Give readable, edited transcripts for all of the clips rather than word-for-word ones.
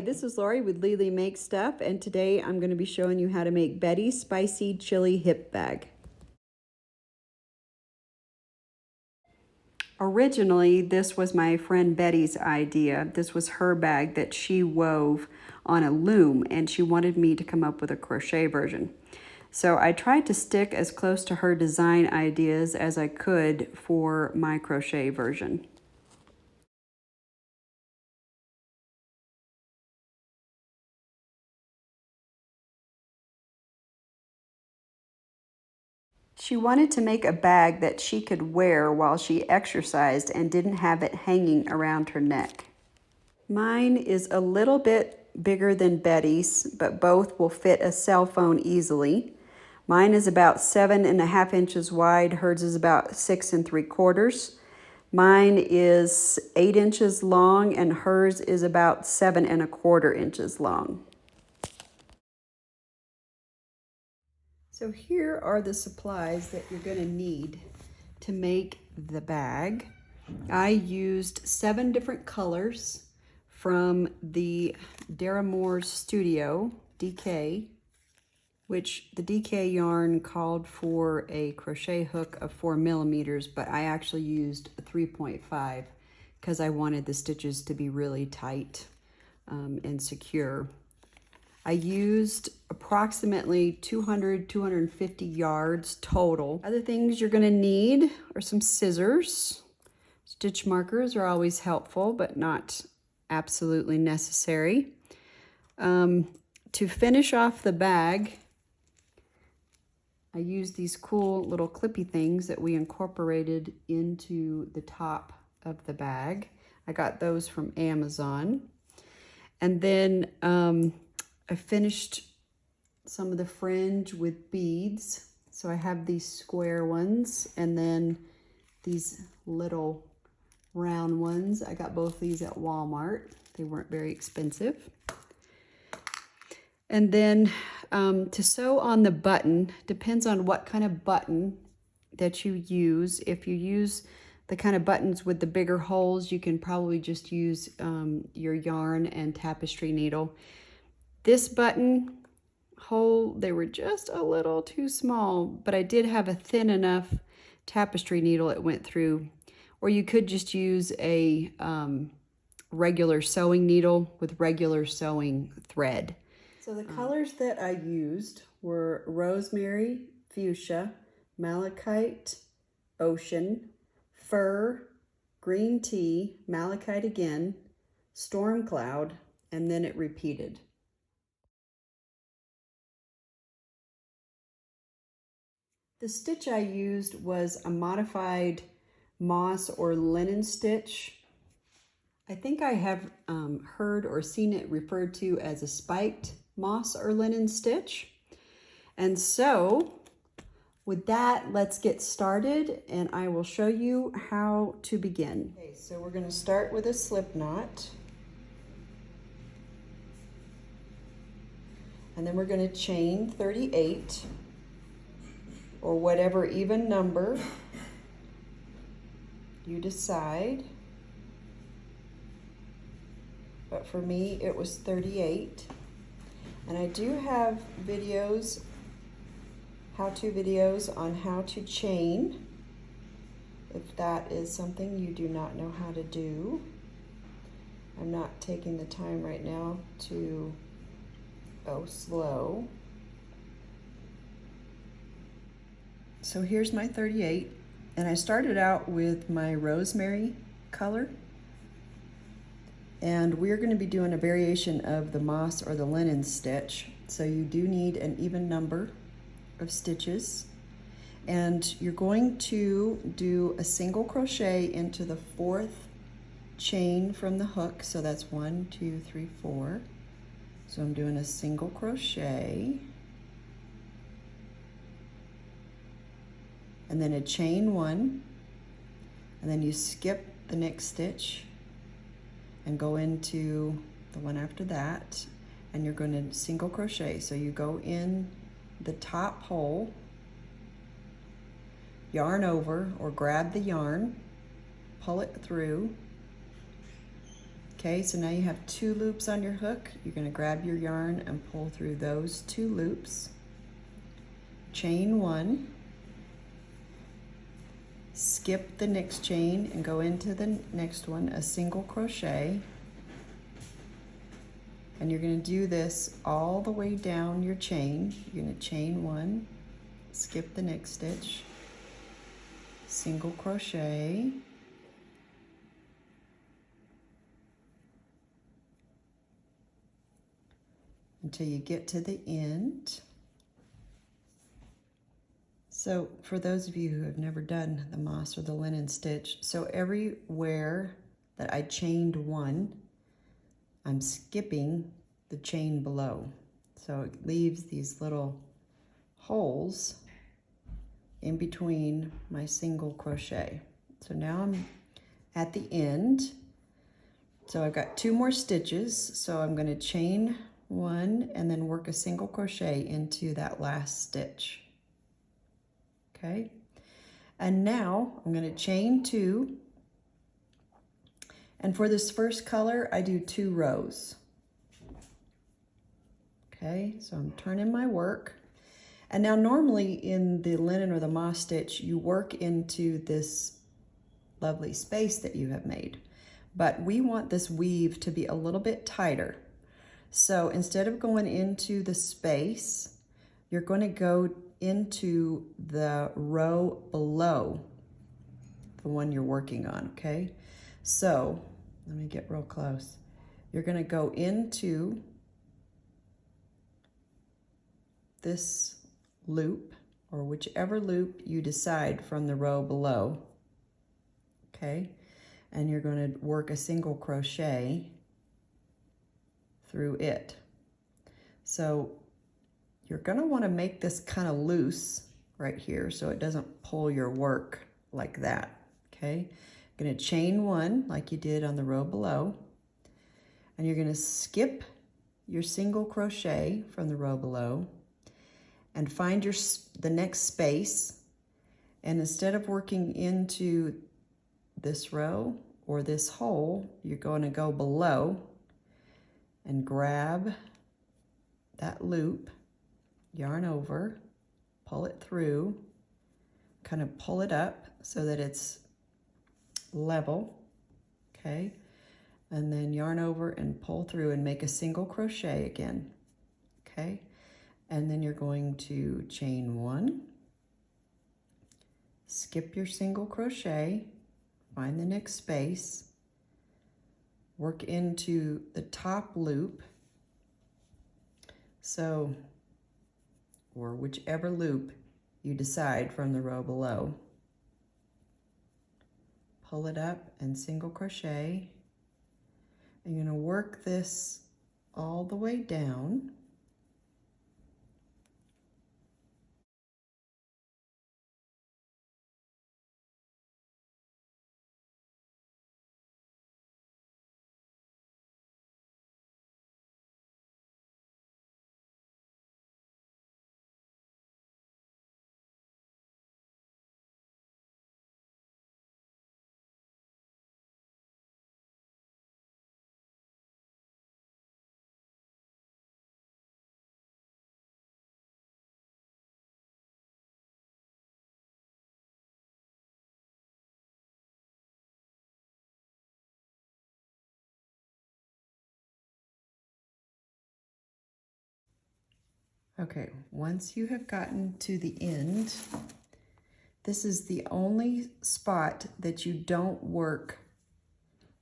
this is Lori with Lily Makes Stuff, and today I'm going to be showing you how to make Betty's Spicy Chili Hip Bag. Originally, this was my friend Betty's idea. This was her bag that she wove on a loom, and she wanted me to come up with a crochet version. So I tried to stick as close to her design ideas as I could for my crochet version. She wanted to make a bag that she could wear while she exercised and didn't have it hanging around her neck. Mine is a little bit bigger than Betty's, but both will fit a cell phone easily. Mine is about 7.5 inches wide. Hers is about 6 3/4. Mine is 8 inches long and hers is about 7 1/4 inches long. So here are the supplies that you're going to need to make the bag. I used 7 different colors from the Daramore's Studio DK, which the DK yarn called for a crochet hook of 4 millimeters, but I actually used a 3.5 because I wanted the stitches to be really tight and secure. I used approximately 250 yards total. Other things you're going to need are some scissors. Stitch markers are always helpful, but not absolutely necessary. To finish off the bag, I used these cool little clippy things that we incorporated into the top of the bag. I got those from Amazon. And then I finished some of the fringe with beads. So I have these square ones and then these little round ones. I got both these at Walmart. They weren't very expensive. And then to sew on the button, depends on what kind of button that you use. If you use the kind of buttons with the bigger holes, you can probably just use your yarn and tapestry needle. This button hole, they were just a little too small, but I did have a thin enough tapestry needle it went through. Or you could just use a regular sewing needle with regular sewing thread. So the colors that I used were rosemary, fuchsia, malachite, ocean, fur, green tea, malachite again, storm cloud, and then it repeated. The stitch I used was a modified moss or linen stitch. I think I have heard or seen it referred to as a spiked moss or linen stitch. And so with that, let's get started and I will show you how to begin. Okay, so we're going to start with a slip knot. And then we're going to chain 38 or whatever even number you decide. But for me, it was 38. And I do have videos, how-to videos on how to chain, if that is something you do not know how to do. I'm not taking the time right now to go slow. So here's my 38, and I started out with my rosemary color. And we're going to be doing a variation of the moss or the linen stitch. So you do need an even number of stitches. And you're going to do a single crochet into the 4th chain from the hook. So that's 1, 2, 3, 4. So I'm doing a single crochet. And then a chain 1. And then you skip the next stitch and go into the one after that, and you're going to single crochet. So you go in the top hole, yarn over or grab the yarn, pull it through, Okay, so now you have 2 loops on your hook. You're going to grab your yarn and pull through those 2 loops. Chain 1. Skip the next chain and go into the next one, a single crochet. And you're going to do this all the way down your chain. You're going to chain 1, skip the next stitch, single crochet, until you get to the end. So for those of you who have never done the moss or the linen stitch, so everywhere that I chained 1, I'm skipping the chain below. So it leaves these little holes in between my single crochet. So now I'm at the end. So I've got 2 more stitches. So I'm going to chain 1 and then work a single crochet into that last stitch. Okay. And now I'm going to chain 2. And for this first color, I do 2 rows. Okay, so I'm turning my work. And now normally in the linen or the moss stitch, you work into this lovely space that you have made. But we want this weave to be a little bit tighter. So instead of going into the space, you're going to go into the row below the one you're working on, okay? So let me get real close. You're going to go into this loop, or whichever loop you decide from the row below, okay? And you're going to work a single crochet through it. So you're going to want to make this kind of loose right here so it doesn't pull your work like that, okay? You're going to chain 1 like you did on the row below, and you're going to skip your single crochet from the row below and find the next space, and instead of working into this row or this hole, you're going to go below and grab that loop, yarn over, pull it through, kind of pull it up so that it's level, okay? And then yarn over and pull through and make a single crochet again, okay? And then you're going to chain 1, skip your single crochet, find the next space, work into the top loop, so, or whichever loop you decide from the row below. Pull it up and single crochet. And you're going to work this all the way down. Okay, once you have gotten to the end, this is the only spot that you don't work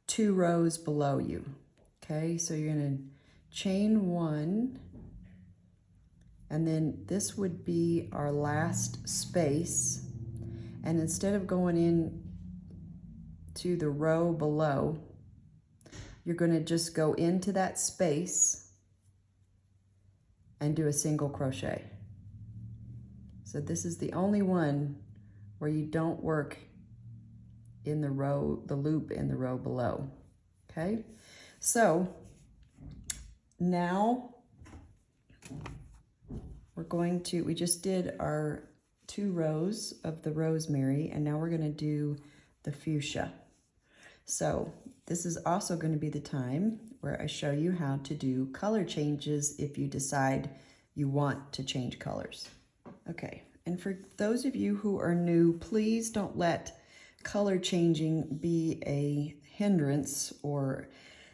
2 rows below you. Okay, so you're going to chain 1, and then this would be our last space. And instead of going in to the row below, you're going to just go into that space and do a single crochet. So this is the only one where you don't work in the row, the loop in the row below, okay? So now we're going to, we just did our 2 rows of the rosemary, and now we're gonna do the fuchsia. So this is also going to be the time where I show you how to do color changes if you decide you want to change colors. Okay, and for those of you who are new, please don't let color changing be a hindrance or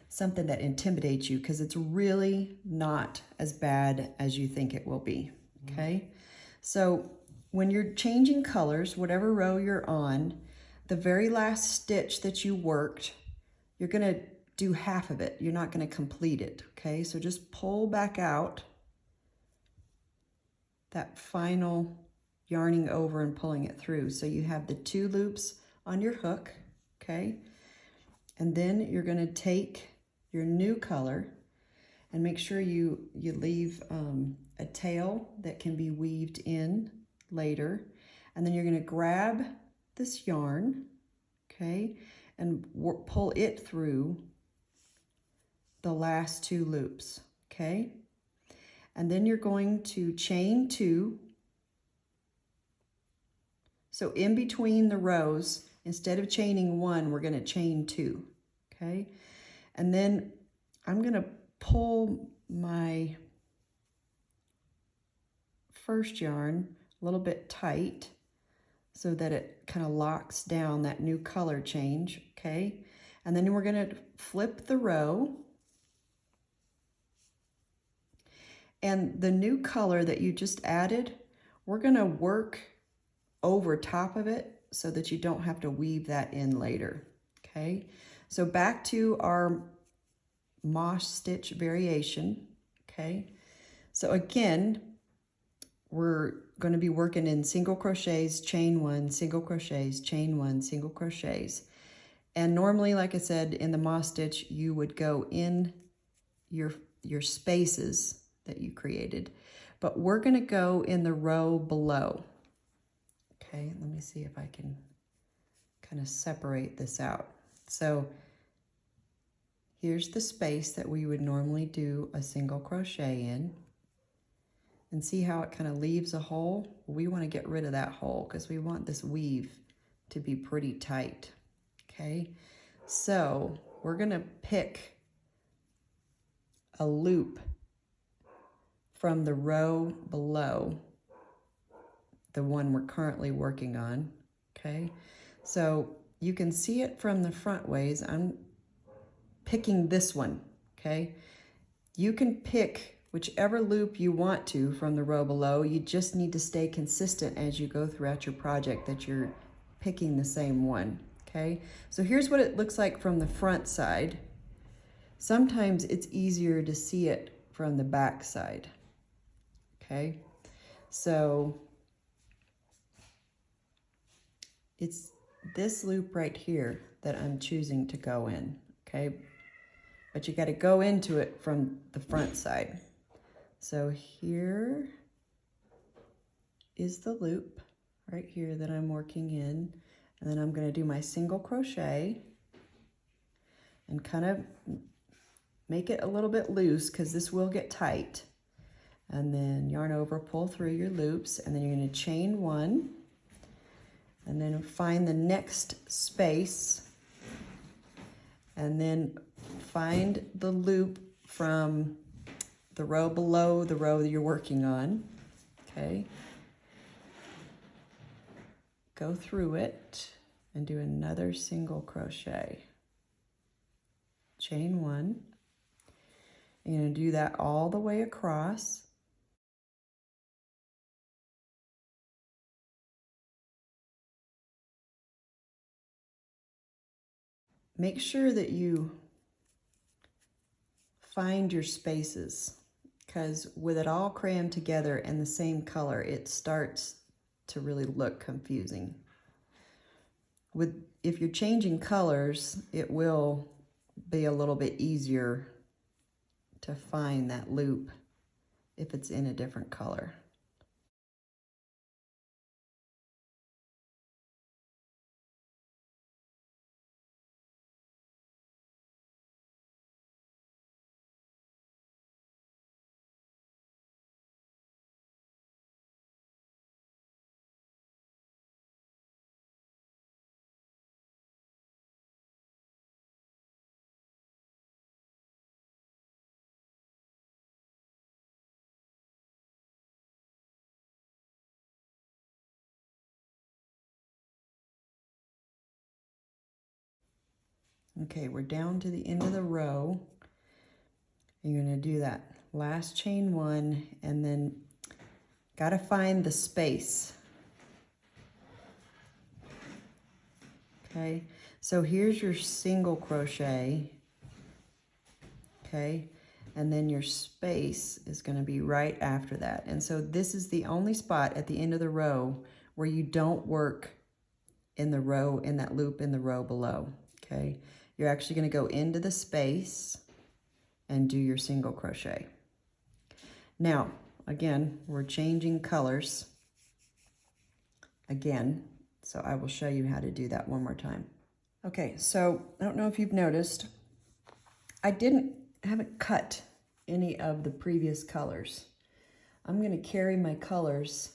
something that intimidates you, because it's really not as bad as you think it will be, okay? So when you're changing colors, whatever row you're on, the very last stitch that you worked, you're gonna do half of it. You're not gonna complete it, okay? So just pull back out that final yarning over and pulling it through. So you have the 2 loops on your hook, okay? And then you're gonna take your new color and make sure you leave a tail that can be weaved in later. And then you're gonna grab this yarn, okay, and pull it through the last 2 loops, okay? And then you're going to chain 2. So in between the rows, instead of chaining 1, we're gonna chain 2, okay? And then I'm gonna pull my first yarn a little bit tight so that it kind of locks down that new color change, okay? And then we're gonna flip the row, and the new color that you just added, we're gonna work over top of it so that you don't have to weave that in later, okay? So back to our moss stitch variation, okay? So again, we're going to be working in single crochets, chain 1, single crochets, chain 1, single crochets. And normally, like I said, in the moss stitch, you would go in your spaces that you created, but we're going to go in the row below. Okay, let me see if I can kind of separate this out. So here's the space that we would normally do a single crochet in. And see how it kind of leaves a hole? We want to get rid of that hole because we want this weave to be pretty tight, okay? So we're going to pick a loop from the row below the one we're currently working on, okay? So you can see it from the front ways. I'm picking this one, okay? You can pick whichever loop you want to from the row below. You just need to stay consistent as you go throughout your project that you're picking the same one, okay? So here's what it looks like from the front side. Sometimes it's easier to see it from the back side, okay? So it's this loop right here that I'm choosing to go in, okay? But you got to go into it from the front side. So here is the loop right here that I'm working in, and then I'm going to do my single crochet and kind of make it a little bit loose because this will get tight, and then yarn over, pull through your loops, and then you're going to chain 1 and then find the next space and then find the loop from the row below the row that you're working on, okay? Go through it and do another single crochet. Chain 1. You're going to do that all the way across. Make sure that you find your spaces, because with it all crammed together in the same color, it starts to really look confusing. If you're changing colors, it will be a little bit easier to find that loop if it's in a different color. Okay, we're down to the end of the row. You're going to do that last chain one, and then got to find the space. Okay, so here's your single crochet. Okay, and then your space is going to be right after that. And so this is the only spot at the end of the row where you don't work in the row, in that loop in the row below. Okay, you're actually going to go into the space and do your single crochet. Now, again, we're changing colors again, so I will show you how to do that one more time. Okay, so I don't know if you've noticed, I haven't cut any of the previous colors. I'm going to carry my colors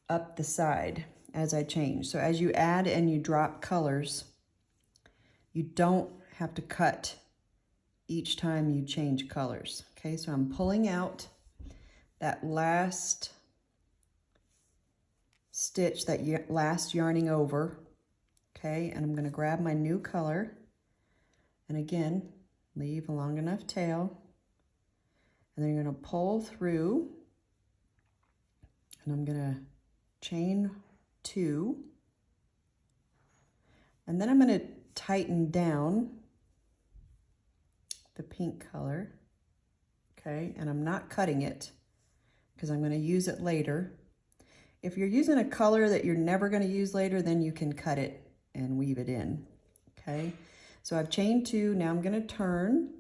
up the side as I change. So as you add and you drop colors, you don't have to cut each time you change colors. Okay, so I'm pulling out that last stitch, that last yarning over, okay, and I'm going to grab my new color, and again, leave a long enough tail, and then you're going to pull through, and I'm going to chain 2, and then I'm going to tighten down the pink color, okay, and I'm not cutting it because I'm going to use it later. If you're using a color that you're never going to use later, then you can cut it and weave it in, okay? So I've chained 2, now I'm going to turn,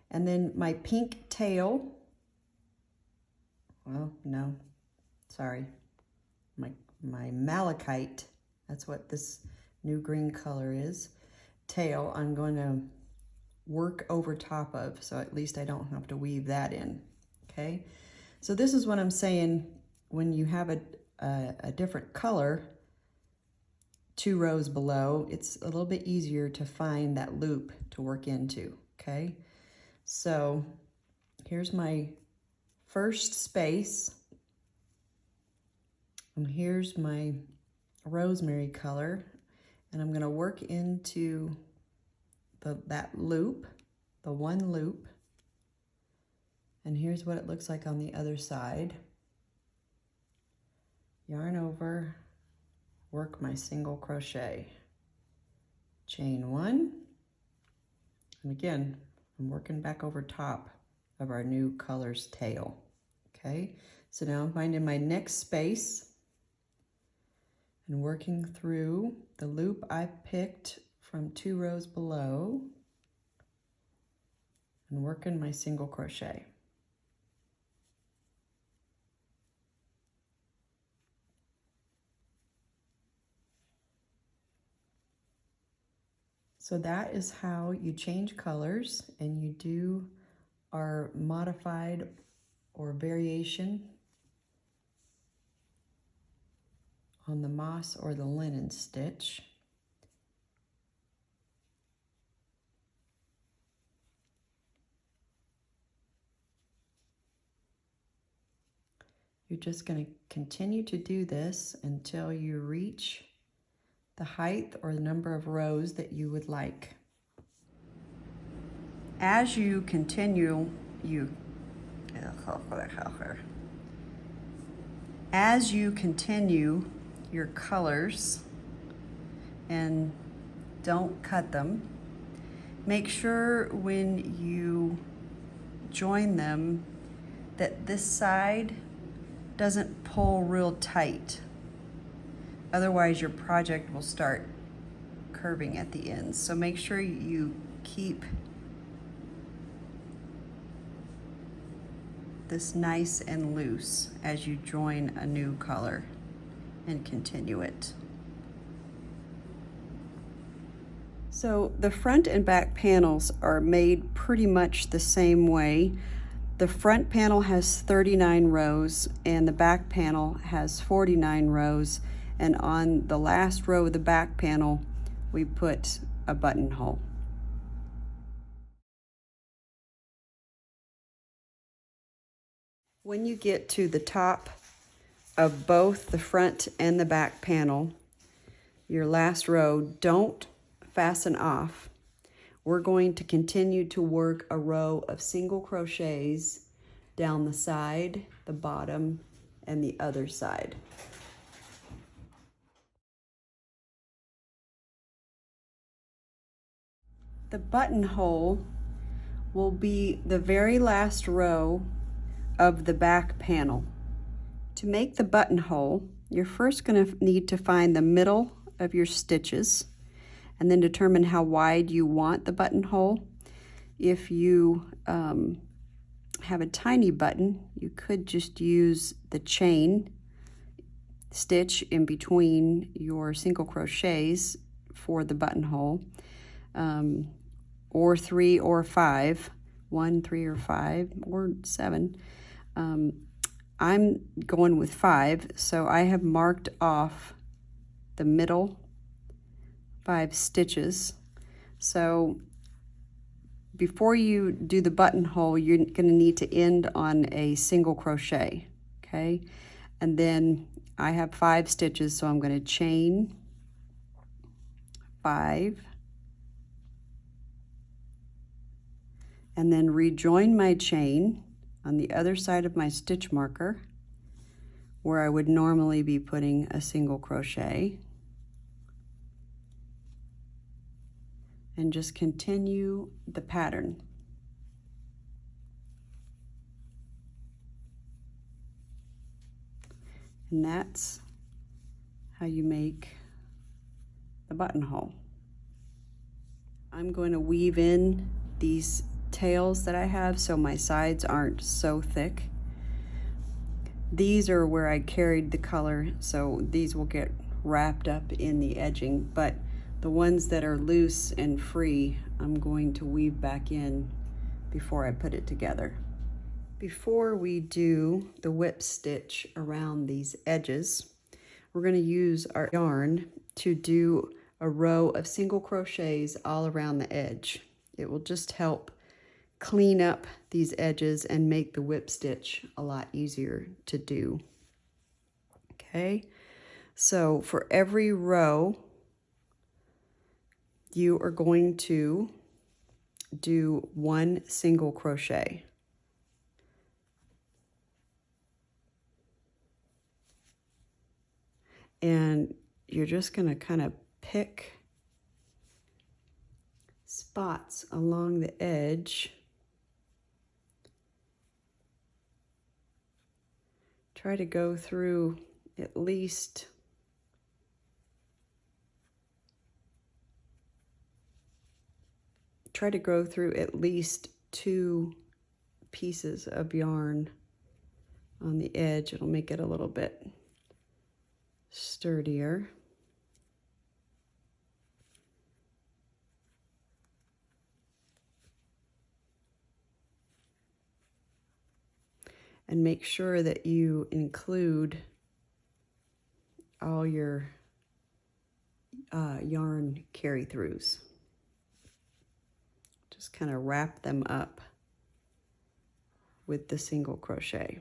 and then my pink tail, well, no, sorry, my malachite, that's what this new green color is, tail, I'm going to work over top of, so at least I don't have to weave that in, okay? So this is what I'm saying, when you have a different color 2 rows below, it's a little bit easier to find that loop to work into, okay? So here's my first space, and here's my rosemary color, and I'm gonna work into that loop, the one loop, and here's what it looks like on the other side. Yarn over, work my single crochet, chain 1, and again, I'm working back over top of our new color's tail, okay? So now I'm finding my next space and working through the loop I picked from 2 rows below and working my single crochet. So that is how you change colors and you do our modified or variation on the moss or the linen stitch. You're just going to continue to do this until you reach the height or the number of rows that you would like. As you continue, your colors and don't cut them, make sure when you join them that this side doesn't pull real tight. Otherwise your project will start curving at the ends. So make sure you keep this nice and loose as you join a new color and continue it. So the front and back panels are made pretty much the same way. The front panel has 39 rows and the back panel has 49 rows. And on the last row of the back panel, we put a buttonhole. When you get to the top of both the front and the back panel, your last row, don't fasten off, we're going to continue to work a row of single crochets down the side, the bottom, and the other side. The buttonhole will be the very last row of the back panel. To make the buttonhole, you're first going to need to find the middle of your stitches and then determine how wide you want the buttonhole. If you have a tiny button, you could just use the chain stitch in between your single crochets for the buttonhole, or 3 or 5, 1, 3 or 5 or 7. I'm going with 5, so I have marked off the middle 5 stitches. So before you do the buttonhole, you're going to need to end on a single crochet, okay? And then I have 5 stitches, so I'm going to chain 5 and then rejoin my chain on the other side of my stitch marker where I would normally be putting a single crochet, and just continue the pattern. And that's how you make the buttonhole. I'm going to weave in these tails that I have so my sides aren't so thick. These are where I carried the color, so these will get wrapped up in the edging, but the ones that are loose and free, I'm going to weave back in before I put it together. Before we do the whip stitch around these edges, we're going to use our yarn to do a row of single crochets all around the edge. It will just help clean up these edges and make the whip stitch a lot easier to do. Okay, so for every row, you are going to do 1 single crochet. And you're just going to kind of pick spots along the edge. Try to go through at least two pieces of yarn on the edge. It'll make it a little bit sturdier. And make sure that you include all your yarn carry-throughs. Just kind of wrap them up with the single crochet.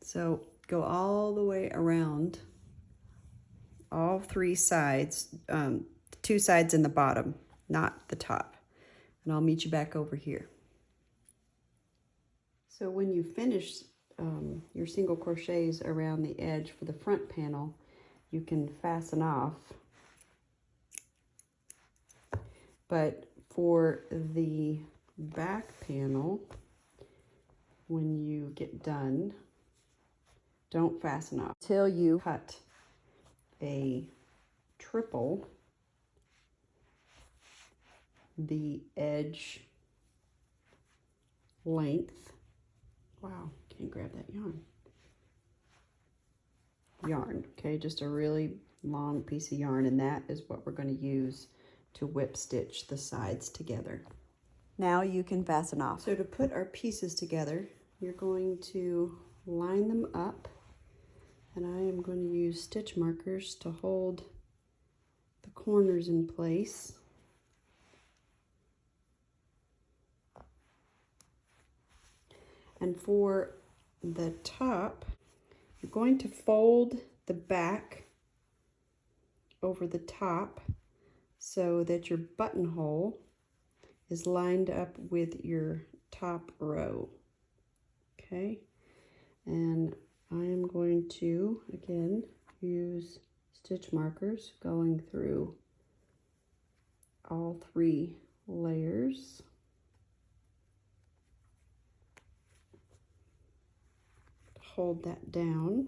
So go all the way around all 3 sides, 2 sides in the bottom, not the top. And I'll meet you back over here. So when you finish your single crochets around the edge for the front panel, you can fasten off. But for the back panel, when you get done, don't fasten off until you cut a triple the edge length. Wow, can't grab that yarn. Okay, just a really long piece of yarn, and that is what we're going to use to whip stitch the sides together. Now you can fasten off. So to put our pieces together, you're going to line them up, and I am going to use stitch markers to hold the corners in place. And for the top, you're going to fold the back over the top so that your buttonhole is lined up with your top row. Okay, and I am going to again use stitch markers going through all 3 layers. Hold that down.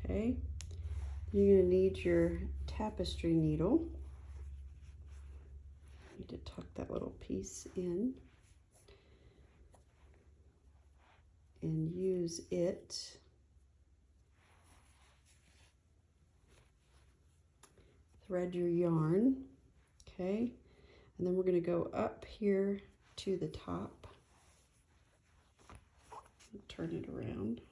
Okay, you're going to need your tapestry needle. You need to tuck that little piece in and use it thread your yarn. Okay, and then we're going to go up here to the top, turn it around.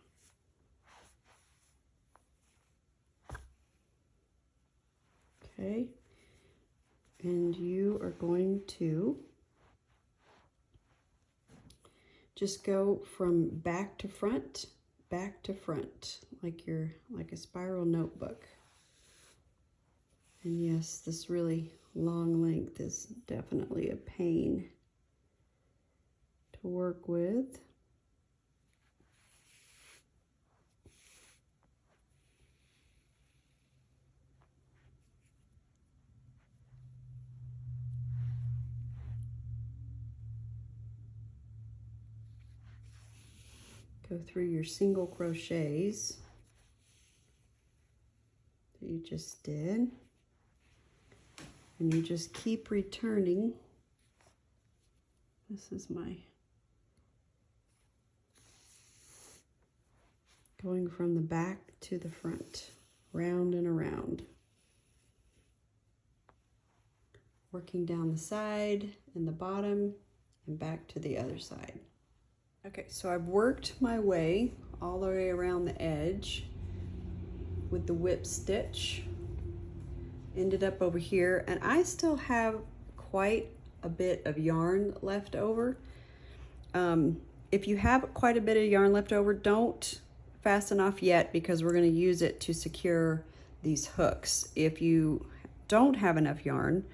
Okay, and you are going to just go from back to front, like a spiral notebook. And yes, this really long length is definitely a pain to work with. Go through your single crochets that you just did, and you just keep returning. This is my going from the back to the front, round and around, working down the side and the bottom and back to the other side. Okay, so I've worked my way all the way around the edge with the whip stitch. Ended up over here, and I still have quite a bit of yarn left over. If you have quite a bit of yarn left over, don't fasten off yet, because we're going to use it to secure these hooks. If you don't have enough yarn,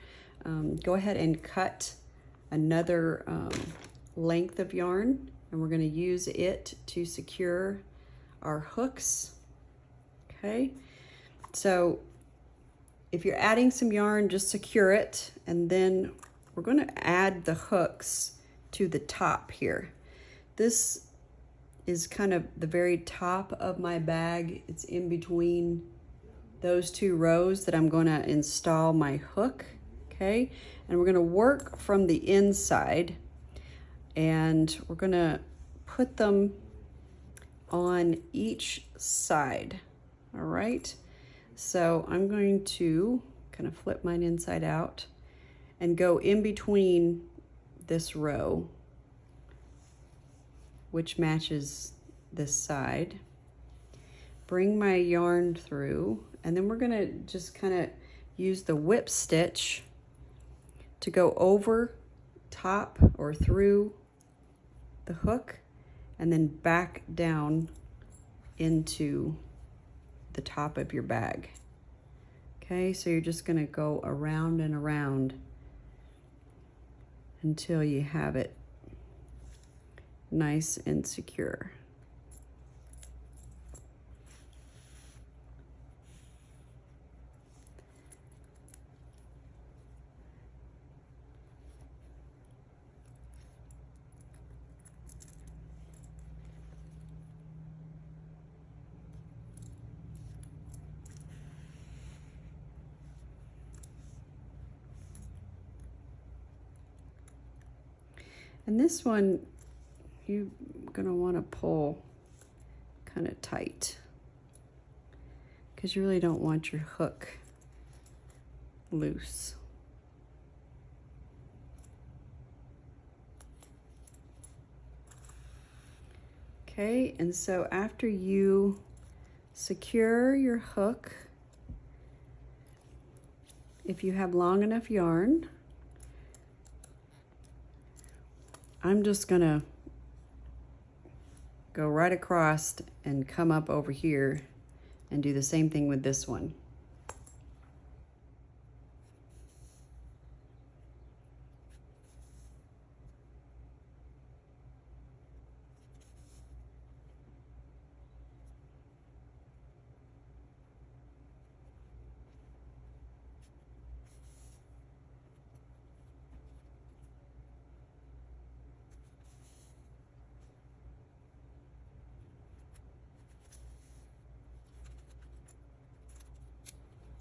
go ahead and cut another length of yarn, and we're going to use it to secure our hooks. Okay, so if you're adding some yarn, just secure it, and then we're going to add the hooks to the top here. This is kind of the very top of my bag. It's in between those 2 rows that I'm going to install my hook. Okay, and we're going to work from the inside, and we're going to put them on each side. All right, so I'm going to kind of flip mine inside out and go in between this row, which matches this side. Bring my yarn through, and then we're gonna just kind of use the whip stitch to go over top or through the hook, and then back down into the top of your bag. Okay, so you're just going to go around and around until you have it nice and secure. And this one, you're gonna wanna pull kind of tight because you really don't want your hook loose. Okay, and so after you secure your hook, if you have long enough yarn, I'm just gonna go right across and come up over here and do the same thing with this one.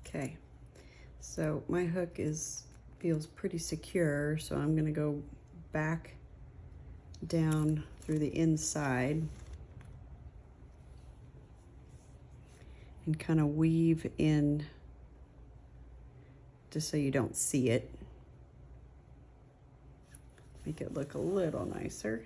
Okay, so my hook feels pretty secure, so I'm gonna go back down through the inside and kind of weave in just so you don't see it. Make it look a little nicer.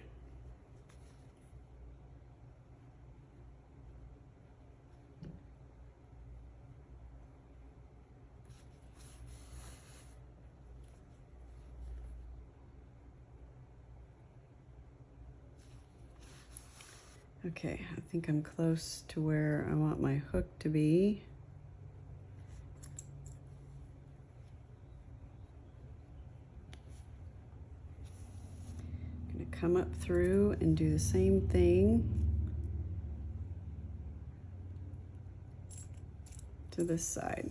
Okay, I think I'm close to where I want my hook to be. I'm gonna come up through and do the same thing to this side.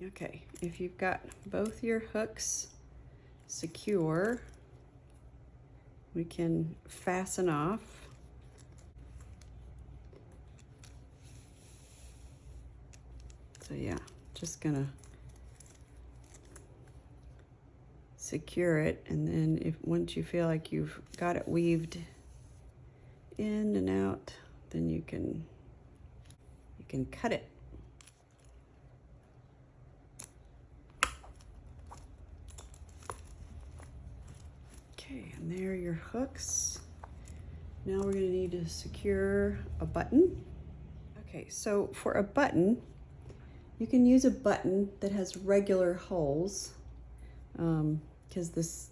Okay, if you've got both your hooks secure, we can fasten off. So yeah, just gonna secure it, and then once you feel like you've got it weaved in and out, then you can cut it. Okay, and there are your hooks. Now we're gonna need to secure a button. Okay, so for a button, you can use a button that has regular holes, because this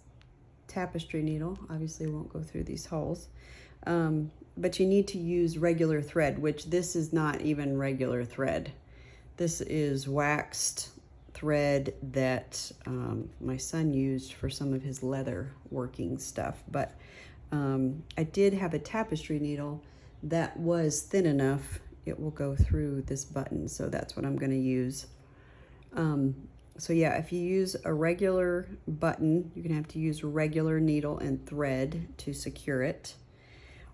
tapestry needle obviously won't go through these holes. But you need to use regular thread, which this is not even regular thread. This is waxed thread that my son used for some of his leather working stuff. But I did have a tapestry needle that was thin enough, it will go through this button, so that's what I'm going to use. So yeah, if you use a regular button, you're gonna have to use regular needle and thread to secure it.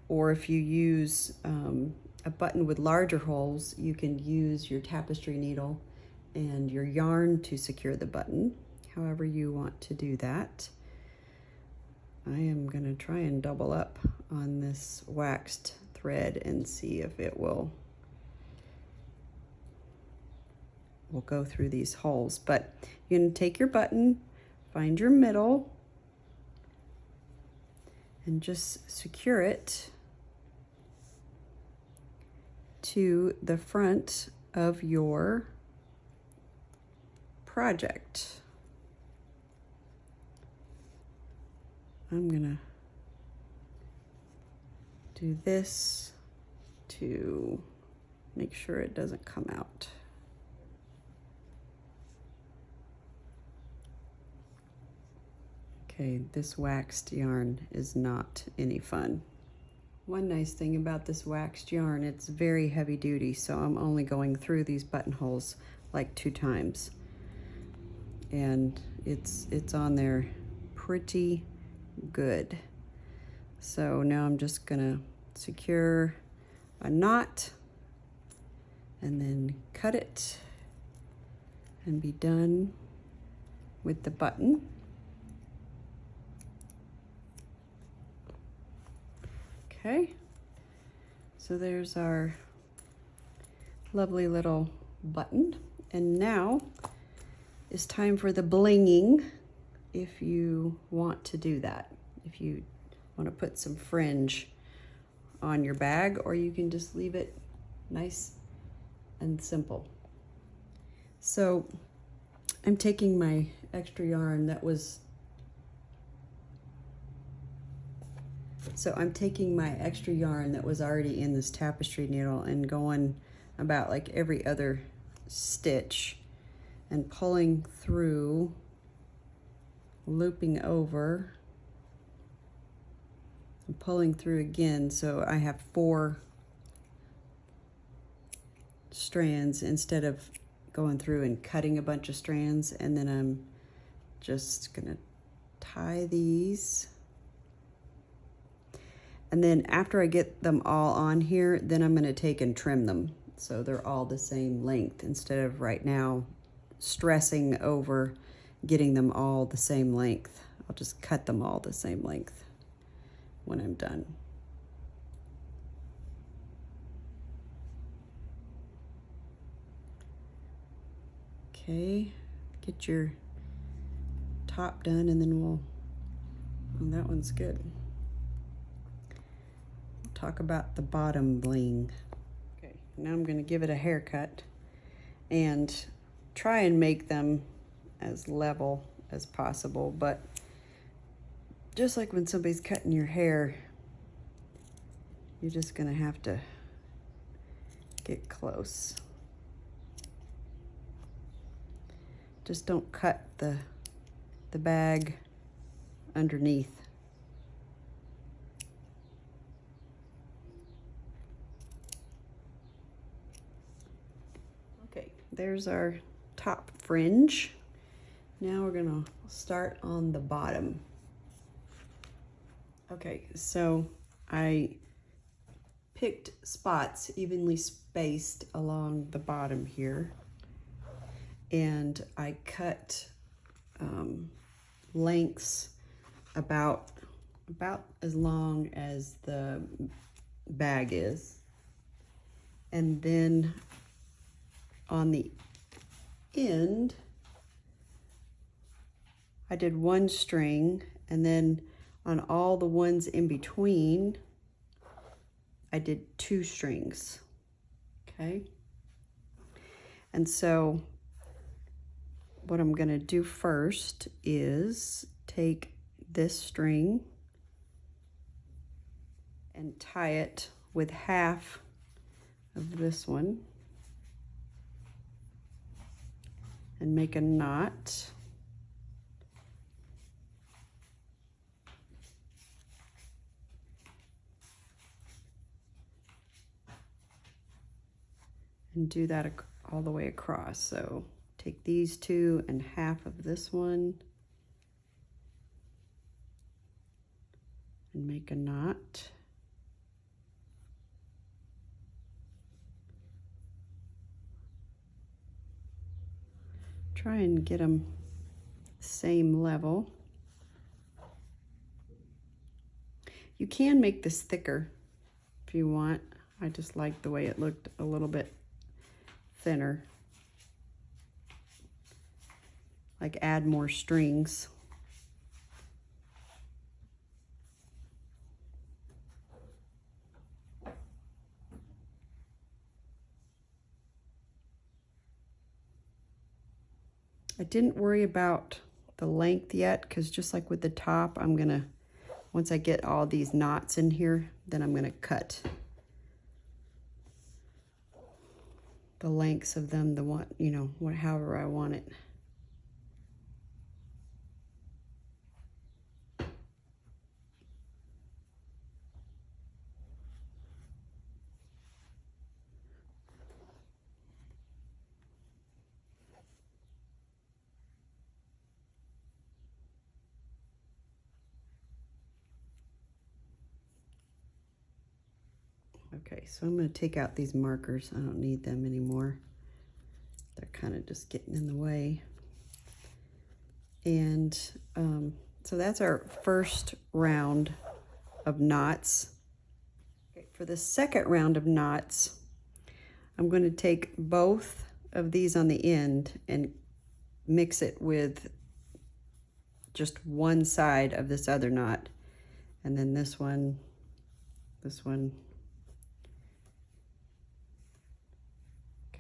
Or if you use a button with larger holes, you can use your tapestry needle and your yarn to secure the button, however you want to do that. I am gonna try and double up on this waxed thread and see if it will go through these holes. But you're gonna take your button, find your middle, and just secure it to the front of your project. I'm gonna do this to make sure it doesn't come out. Okay, this waxed yarn is not any fun. One nice thing about this waxed yarn, it's very heavy duty, so I'm only going through these buttonholes like 2 times. And it's on there pretty good. So now I'm just gonna secure a knot and then cut it and be done with the button. Okay, so there's our lovely little button. And now it's time for the blinging, if you want to do that. If you want to put some fringe on your bag, or you can just leave it nice and simple. So I'm taking my extra yarn that was already in this tapestry needle and going about like every other stitch and pulling through, looping over, and pulling through again. So I have 4 strands instead of going through and cutting a bunch of strands. And then I'm just gonna tie these. And then after I get them all on here, then I'm gonna take and trim them so they're all the same length, instead of right now stressing over getting them all the same length. I'll just cut them all the same length when I'm done. Okay, get your top done and then well, that one's good. We'll talk about the bottom bling. Okay, now I'm gonna give it a haircut and try and make them as level as possible, but just like when somebody's cutting your hair, you're just gonna have to get close. Just don't cut the bag underneath. Okay, there's our top fringe. Now we're gonna start on the bottom. Okay, so I picked spots evenly spaced along the bottom here, and I cut lengths about as long as the bag is. And then on the end, I did 1 string, and then on all the ones in between, I did 2 strings, okay? And so what I'm gonna do first is take this string and tie it with half of this one and make a knot. And do that all the way across. So take these 2 and half of this one and make a knot. Try and get them same level. You can make this thicker if you want. I just like the way it looked a little bit thinner. Like add more strings. I didn't worry about the length yet, because just like with the top, I'm gonna, once I get all these knots in here, then I'm gonna cut the lengths of them, the one, you know, however I want it. Okay, so I'm going to take out these markers. I don't need them anymore. They're kind of just getting in the way. And so that's our first round of knots. Okay, for the second round of knots, I'm going to take both of these on the end and mix it with just one side of this other knot. And then this one.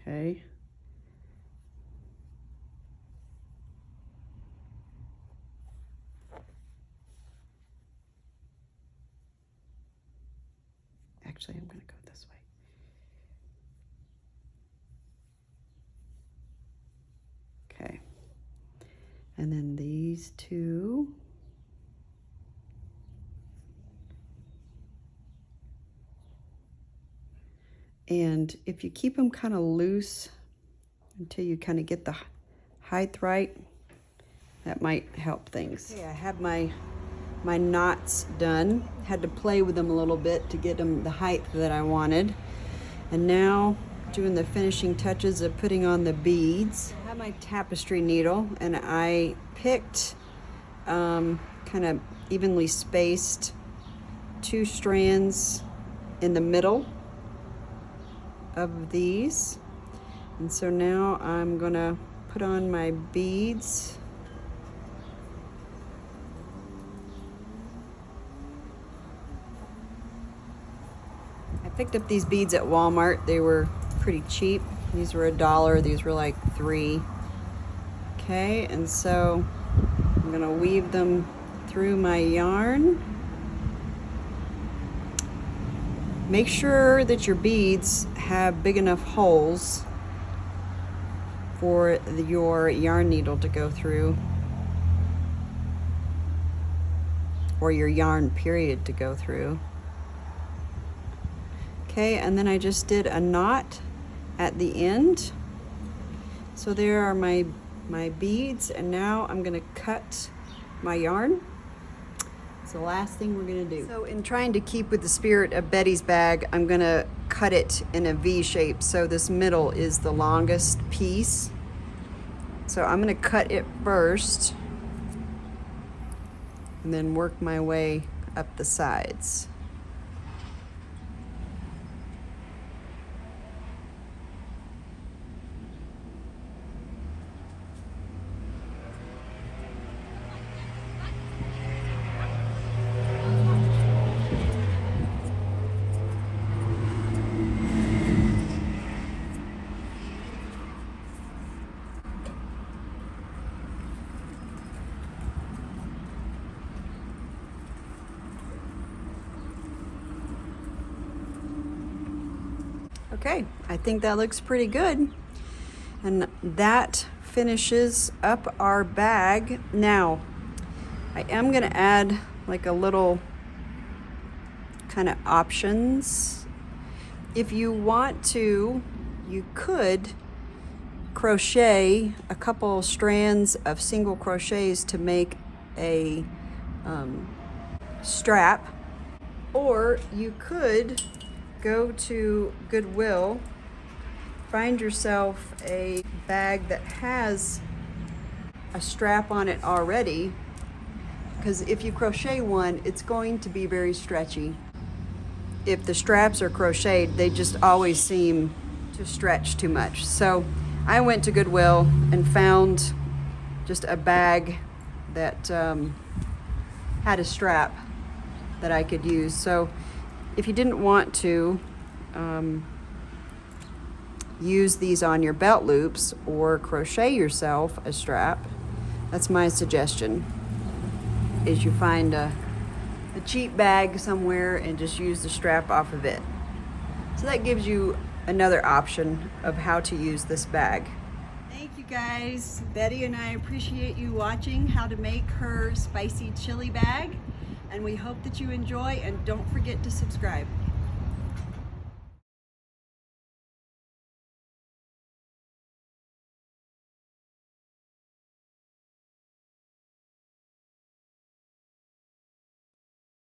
Okay. Actually, I'm going to go this way. Okay. And then these two. And if you keep them kind of loose until you kind of get the height right, that might help things. Okay, I have my knots done. Had to play with them a little bit to get them the height that I wanted. And now doing the finishing touches of putting on the beads. I have my tapestry needle and I picked kind of evenly spaced 2 strands in the middle of these. And so now I'm gonna put on my beads. I picked up these beads at Walmart. They were pretty cheap. These were $1. These were like $3. Okay, and so I'm gonna weave them through my yarn. Make sure that your beads have big enough holes for your yarn needle to go through, or your yarn period to go through. Okay, and then I just did a knot at the end. So there are my beads, and now I'm gonna cut my yarn. It's the last thing we're gonna do. So in trying to keep with the spirit of Betty's bag, I'm gonna cut it in a V shape. So this middle is the longest piece. So I'm gonna cut it first and then work my way up the sides. Okay, I think that looks pretty good. And that finishes up our bag. Now, I am gonna add like a little kind of options. If you want to, you could crochet a couple strands of single crochets to make a strap, or you could go to Goodwill, find yourself a bag that has a strap on it already, because if you crochet one, it's going to be very stretchy. If the straps are crocheted, they just always seem to stretch too much. So I went to Goodwill and found just a bag that had a strap that I could use. So if you didn't want to use these on your belt loops or crochet yourself a strap, that's my suggestion, is you find a cheap bag somewhere and just use the strap off of it. So that gives you another option of how to use this bag. Thank you guys. Betty and I appreciate you watching how to make her spicy chili bag, and we hope that you enjoy, and don't forget to subscribe.